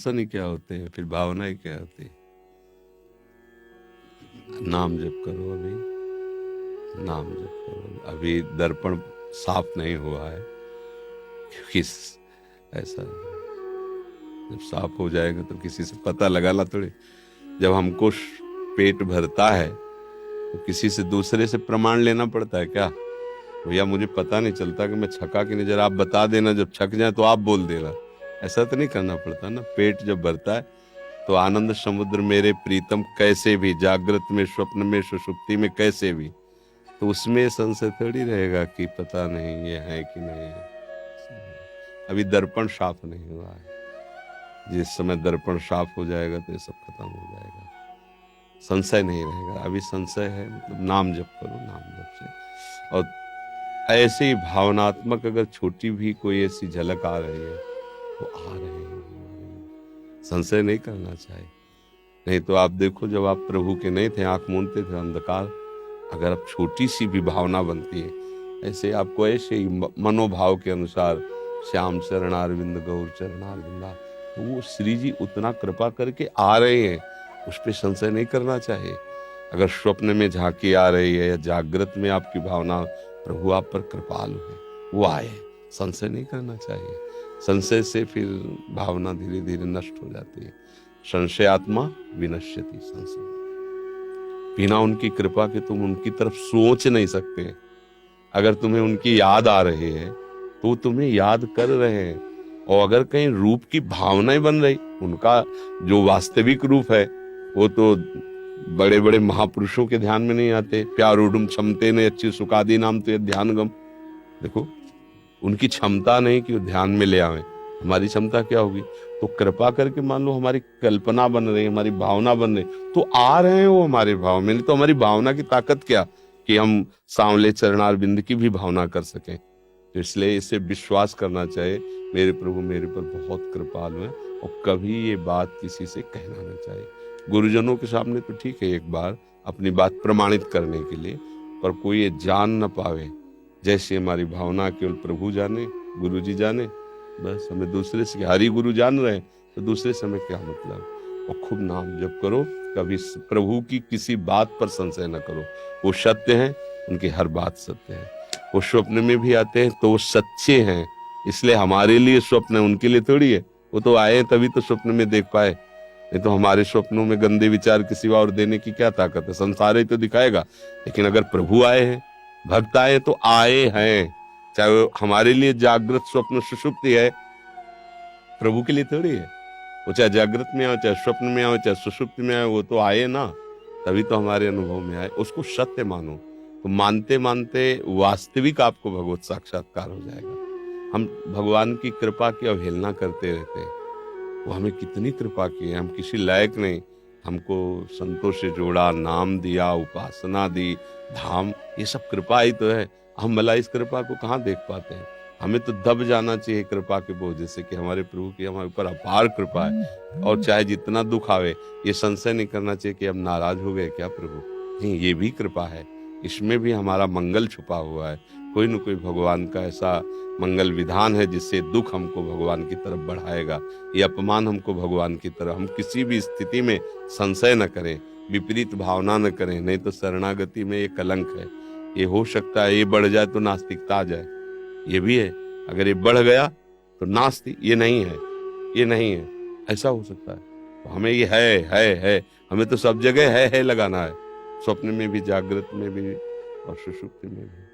दर्शन ही क्या होते हैं, फिर भावना ही क्या होती है। नाम जप करो, अभी नाम जप करो। अभी दर्पण साफ नहीं हुआ है, क्योंकि ऐसा जब साफ हो जाएगा तो किसी से पता लगाना थोड़ी। जब हमको पेट भरता है तो किसी से दूसरे से प्रमाण लेना पड़ता है क्या? भैया मुझे पता नहीं चलता कि मैं छका कि नहीं, जरा आप बता देना, जब छक जाए तो आप बोल देना। ऐसा तो नहीं करना पड़ता ना। पेट जब भरता है तो आनंद समुद्र मेरे प्रीतम कैसे भी, जागृत में, स्वप्न में, सुषुप्ति में, कैसे भी, तो उसमें संशय थोड़ी रहेगा कि पता नहीं ये है कि नहीं है। अभी दर्पण साफ नहीं हुआ है। जिस समय दर्पण साफ हो जाएगा तो ये सब खत्म हो जाएगा, संशय नहीं रहेगा। अभी संशय है, मतलब नाम जप करो, नाम जप से। और ऐसे ही भावनात्मक अगर छोटी भी कोई ऐसी झलक आ रही है तो आ रहे हैं, संशय नहीं करना चाहिए। नहीं तो आप देखो, जब आप प्रभु के नहीं थे, आंख मूंदते थे, अंधकार, अगर अब छोटी सी भी भावना बनती है, ऐसे आपको ऐसे ही मनोभाव के अनुसार श्याम चरणारविंद गौर चरणारविंदा, तो वो श्री जी उतना कृपा करके आ रहे हैं, उस पर संशय नहीं करना चाहिए। अगर स्वप्न में झांकी आ रही है या जागृत में आपकी भावना, प्रभु आप पर कृपालु है, वो आए, संशय नहीं करना चाहिए। संशय से फिर भावना धीरे धीरे नष्ट हो जाती है। संशय आत्मा विनश्यति, संशय बिना उनकी कृपा के तुम उनकी तरफ सोच नहीं सकते। अगर तुम्हें उनकी याद आ रही है तो तुम्हें याद कर रहे हैं, और अगर कहीं रूप की भावनाएं बन रही, उनका जो वास्तविक रूप है वो तो बड़े बड़े महापुरुषों के ध्यान में नहीं आते। प्यारूडुम क्षमते ने अच्छी सुखादी नाम तो ध्यान गम, देखो उनकी क्षमता नहीं कि वो ध्यान में ले आवे, हमारी क्षमता क्या होगी। तो कृपा करके मान लो हमारी कल्पना बन रही, हमारी भावना बन रही, तो आ रहे हैं वो हमारे भाव में। नहीं तो हमारी भावना की ताकत क्या कि हम सांवले चरणार बिंद की भी भावना कर सकें। तो इसलिए इसे विश्वास करना चाहिए, मेरे प्रभु मेरे पर बहुत कृपालु हैं, और कभी ये बात किसी से कहना नहीं चाहिए। गुरुजनों के सामने तो ठीक है एक बार अपनी बात प्रमाणित करने के लिए, पर कोई ये जान न पावे। जैसे हमारी भावना केवल प्रभु जाने, गुरु जी जाने, बस हमें दूसरे से, हरि गुरु जान रहे हैं तो दूसरे से हमें क्या मतलब। और खूब नाम जप करो, कभी प्रभु की किसी बात पर संशय न करो। वो सत्य है, उनकी हर बात सत्य है। वो स्वप्न में भी आते हैं तो वो सच्चे हैं, इसलिए हमारे लिए स्वप्न है, उनके लिए थोड़ी है। वो तो आए तभी तो स्वप्न में देख पाए, नहीं तो हमारे स्वप्नों में गंदे विचार किसी और देने की क्या ताकत है। संसार ही तो दिखाएगा। लेकिन अगर प्रभु आए हैं, भक्त आए तो आए हैं, चाहे वो हमारे लिए जागृत स्वप्न सुषुप्ति है, प्रभु के लिए थोड़ी है। वो चाहे जागृत में आओ, चाहे स्वप्न में आओ, चाहे सुषुप्ति में आओ, वो तो आए ना, तभी तो हमारे अनुभव में आए। उसको सत्य मानो, तो मानते मानते वास्तविक आपको भगवत साक्षात्कार हो जाएगा। हम भगवान की कृपा की अवहेलना करते रहते हैं। वो हमें कितनी कृपा की है, हम किसी लायक नहीं, हमको संतों से जोड़ा, नाम दिया, उपासना दी, धाम, ये सब कृपा ही तो है। हम भला इस कृपा को कहाँ देख पाते हैं। हमें तो दब जाना चाहिए कृपा के बोझ से कि हमारे प्रभु की हमारे ऊपर अपार कृपा है, और चाहे जितना दुख आवे, ये संशय नहीं करना चाहिए कि हम नाराज हो गए क्या प्रभु। नहीं, ये भी कृपा है, इसमें भी हमारा मंगल छुपा हुआ है। कोई न कोई भगवान का ऐसा मंगल विधान है जिससे दुख हमको भगवान की तरफ बढ़ाएगा, ये अपमान हमको भगवान की तरफ। हम किसी भी स्थिति में संशय न करें, विपरीत भावना न करें, नहीं तो शरणागति में ये कलंक है। ये हो सकता है ये बढ़ जाए तो नास्तिकता आ जाए, ये भी है। अगर ये बढ़ गया तो नास्तिक, ये नहीं है, ये नहीं है, ऐसा हो सकता है। तो हमें ये है, हमें तो सब जगह है लगाना है, स्वप्न में भी, जागृत में भी और सुषुप्ति में भी।